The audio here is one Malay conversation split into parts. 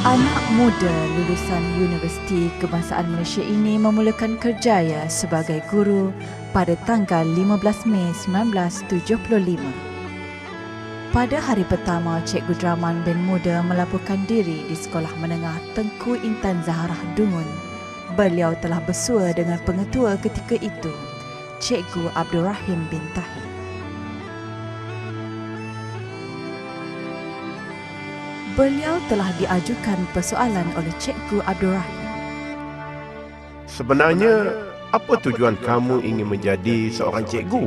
Anak muda lulusan Universiti Kebangsaan Malaysia ini memulakan kerjaya sebagai guru pada tanggal 15 Mei 1975. Pada hari pertama, Cikgu Draman bin Muda melaporkan diri di Sekolah Menengah Tengku Intan Zaharah Dungun. Beliau telah bersua dengan pengetua ketika itu, Cikgu Abdul Rahim bin Tahir. Beliau telah diajukan persoalan oleh Cikgu Abdul Rahim. Sebenarnya, apa tujuan kamu ingin menjadi seorang cikgu?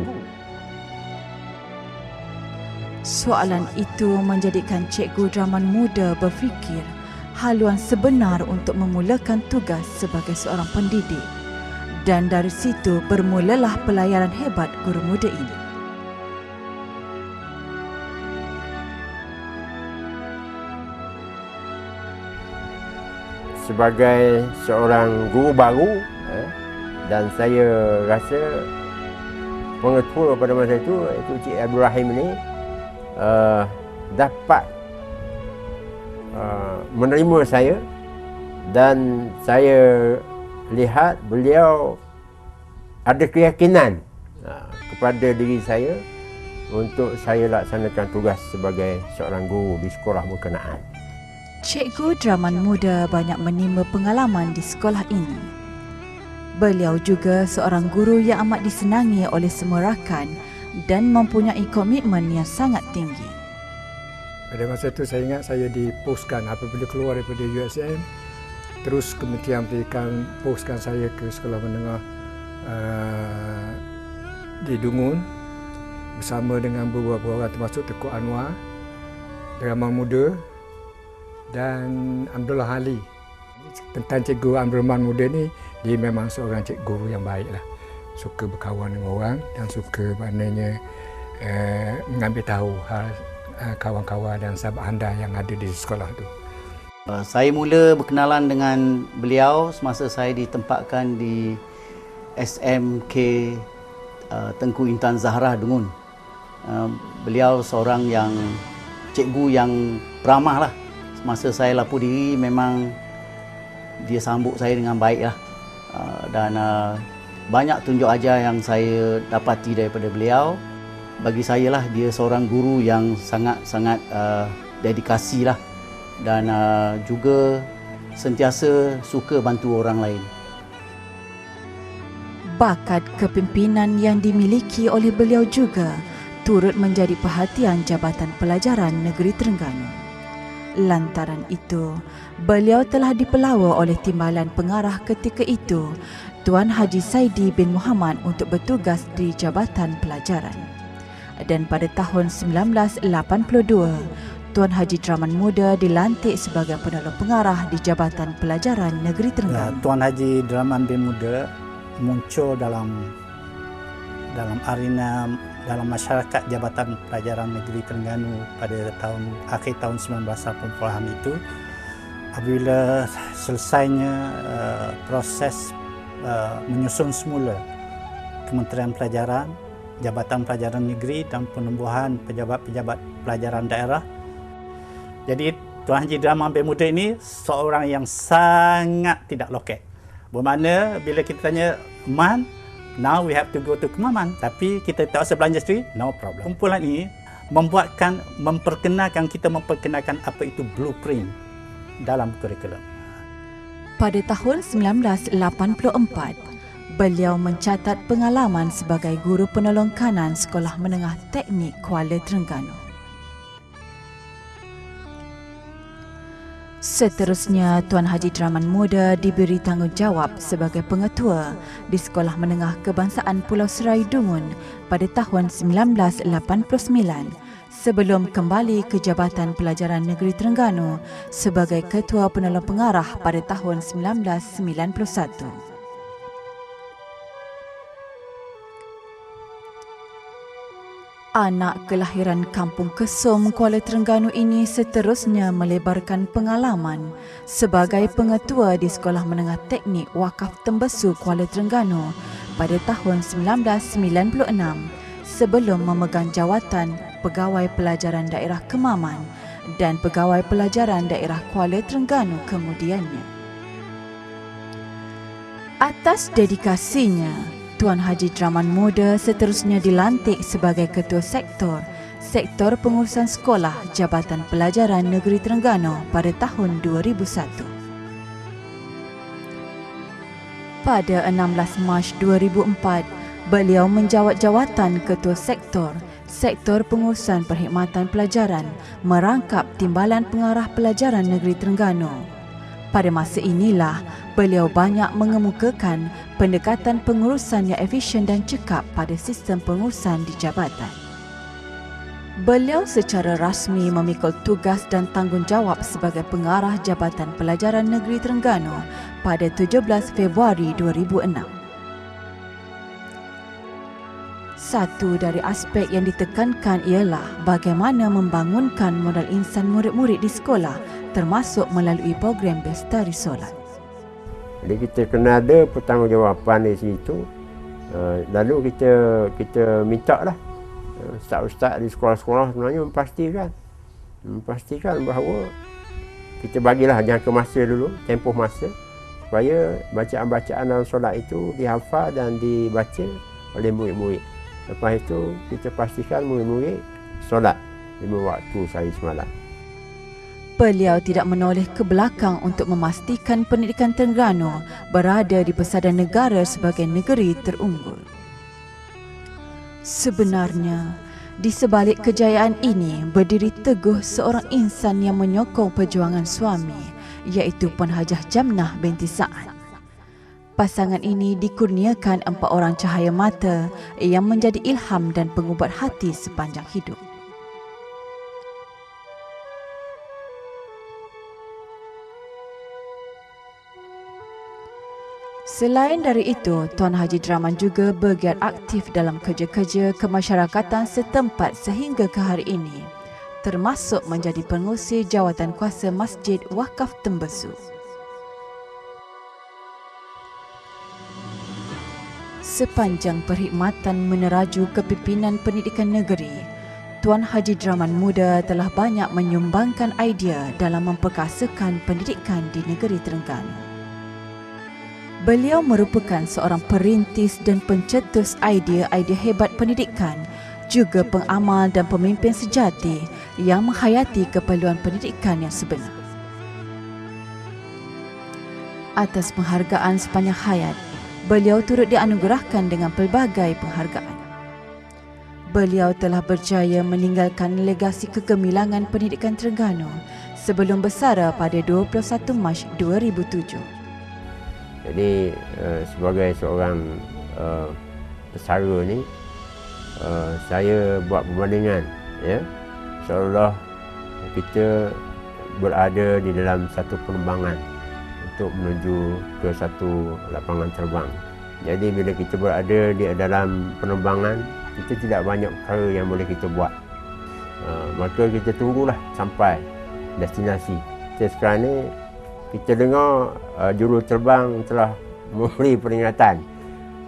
Soalan itu menjadikan Cikgu Draman Muda berfikir haluan sebenar untuk memulakan tugas sebagai seorang pendidik. Dan dari situ bermulalah pelayaran hebat guru muda ini. Sebagai seorang guru baru, dan saya rasa pengetua pada masa itu, iaitu Cik Abdul Rahim ini dapat menerima saya, dan saya lihat beliau ada keyakinan kepada diri saya untuk saya laksanakan tugas sebagai seorang guru di sekolah berkenaan. Cikgu Draman Muda banyak menimba pengalaman di sekolah ini. Beliau juga seorang guru yang amat disenangi oleh semua rakan dan mempunyai komitmen yang sangat tinggi. Pada masa itu saya ingat saya dipostkan apabila keluar daripada USM, terus Kementerian Pendidikan postkan saya ke sekolah menengah di Dungun bersama dengan beberapa orang termasuk Tengku Anwar, Draman Muda dan Abdullah Ali. Tentang Cikgu Abdul Rahman Muda ni, dia memang seorang cikgu yang baiklah. Suka berkawan dengan orang dan suka maknanya mengambil tahu hal kawan-kawan dan sahabat anda yang ada di sekolah tu. Saya mula berkenalan dengan beliau semasa saya ditempatkan di SMK Tengku Intan Zaharah Dungun. Beliau seorang yang cikgu yang ramah lah. Masa saya lapor diri, memang dia sambut saya dengan baik lah. Dan banyak tunjuk ajar yang saya dapati daripada beliau. Bagi saya lah, dia seorang guru yang sangat-sangat dedikasi lah. Dan juga sentiasa suka bantu orang lain. Bakat kepimpinan yang dimiliki oleh beliau juga turut menjadi perhatian Jabatan Pelajaran Negeri Terengganu. Lantaran itu, beliau telah dipelawa oleh Timbalan Pengarah ketika itu, Tuan Haji Saidi bin Muhammad, untuk bertugas di Jabatan Pelajaran. Dan pada tahun 1982, Tuan Haji Draman Muda dilantik sebagai Penolong Pengarah di Jabatan Pelajaran Negeri Terengganu. Tuan Haji Draman bin Muda muncul dalam arena dalam masyarakat Jabatan Pelajaran Negeri Terengganu pada akhir tahun 1980-an itu, apabila selesainya proses menyusun semula Kementerian Pelajaran, Jabatan Pelajaran Negeri dan penubuhan pejabat-pejabat pelajaran daerah. Jadi Tuan Haji Draman bin Muda ini seorang yang sangat tidak loket. Bermakna bila kita tanya, "Man, now we have to go to Kemaman," tapi kita tak usah belanja sendiri, no problem. Kumpulan ini memperkenalkan apa itu blueprint dalam kurikulum. Pada tahun 1984, beliau mencatat pengalaman sebagai guru penolong kanan Sekolah Menengah Teknik Kuala Terengganu. Seterusnya, Tuan Haji Draman Muda diberi tanggungjawab sebagai pengetua di Sekolah Menengah Kebangsaan Pulau Serai Dungun pada tahun 1989 sebelum kembali ke Jabatan Pelajaran Negeri Terengganu sebagai Ketua Penolong Pengarah pada tahun 1991. Anak kelahiran Kampung Kesum, Kuala Terengganu ini seterusnya melebarkan pengalaman sebagai pengetua di Sekolah Menengah Teknik Wakaf Tembesu, Kuala Terengganu pada tahun 1996 sebelum memegang jawatan Pegawai Pelajaran Daerah Kemaman dan Pegawai Pelajaran Daerah Kuala Terengganu kemudiannya. Atas dedikasinya, Tuan Haji Draman Muda seterusnya dilantik sebagai Ketua Sektor Pengurusan Sekolah Jabatan Pelajaran Negeri Terengganu pada tahun 2001. Pada 16 Mac 2004, beliau menjawat jawatan Ketua Sektor Pengurusan Perkhidmatan Pelajaran merangkap Timbalan Pengarah Pelajaran Negeri Terengganu. Pada masa inilah, beliau banyak mengemukakan pendekatan pengurusan yang efisien dan cekap pada sistem pengurusan di jabatan. Beliau secara rasmi memikul tugas dan tanggungjawab sebagai Pengarah Jabatan Pelajaran Negeri Terengganu pada 17 Februari 2006. Satu dari aspek yang ditekankan ialah bagaimana membangunkan modal insan murid-murid di sekolah, termasuk melalui program Bestari Solat. Jadi kita kena ada pertanggungjawaban di situ. Lalu kita minta lah ustaz-ustaz di sekolah-sekolah sebenarnya memastikan bahawa kita bagilah jangka masa dulu, tempoh masa, supaya bacaan-bacaan dalam solat itu dihafal dan dibaca oleh murid-murid. Lepas itu kita pastikan murid-murid solat 5 waktu sehari semalam. Beliau tidak menoleh ke belakang untuk memastikan pendidikan Terengganu berada di pesadan negara sebagai negeri terunggul. Sebenarnya, di sebalik kejayaan ini berdiri teguh seorang insan yang menyokong perjuangan suami, iaitu Puan Hajah Jamnah binti Saad. Pasangan ini dikurniakan 4 orang cahaya mata yang menjadi ilham dan pengubat hati sepanjang hidup. Selain dari itu, Tuan Haji Draman juga bergiat aktif dalam kerja-kerja kemasyarakatan setempat sehingga ke hari ini, termasuk menjadi pengurusi jawatan kuasa Masjid Wakaf Tembesu. Sepanjang perkhidmatan meneraju kepimpinan pendidikan negeri, Tuan Haji Draman Muda telah banyak menyumbangkan idea dalam memperkasakan pendidikan di negeri Terengganu. Beliau merupakan seorang perintis dan pencetus idea-idea hebat pendidikan, juga pengamal dan pemimpin sejati yang menghayati keperluan pendidikan yang sebenar. Atas penghargaan sepanjang hayat, beliau turut dianugerahkan dengan pelbagai penghargaan. Beliau telah berjaya meninggalkan legasi kegemilangan pendidikan Terengganu sebelum bersara pada 21 Mac 2007. Jadi sebagai seorang pesara ni, saya buat perbandingan, ya, seolah kita berada di dalam satu penerbangan untuk menuju ke satu lapangan terbang. Jadi bila kita berada di dalam penerbangan, kita tidak banyak perkara yang boleh kita buat. Maka kita tunggulah sampai destinasi. Sekarang ni kita dengar juruterbang telah memberi peringatan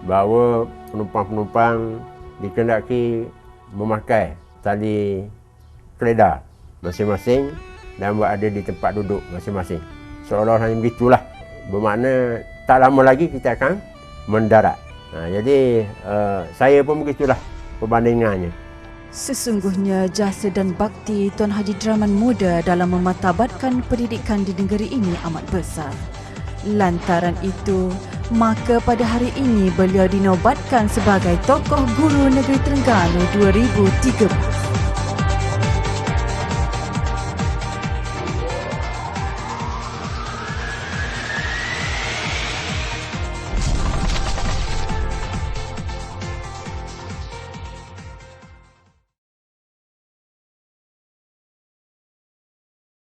bahawa penumpang-penumpang dikehendaki memakai tali keledar masing-masing dan berada di tempat duduk masing-masing. Seolah-olah begitulah. Bermakna tak lama lagi kita akan mendarat. Jadi saya pun begitulah perbandingannya. Sesungguhnya jasa dan bakti Tuan Haji Draman Muda dalam memartabatkan pendidikan di negeri ini amat besar. Lantaran itu, maka pada hari ini beliau dinobatkan sebagai Tokoh Guru Negeri Terengganu 2013.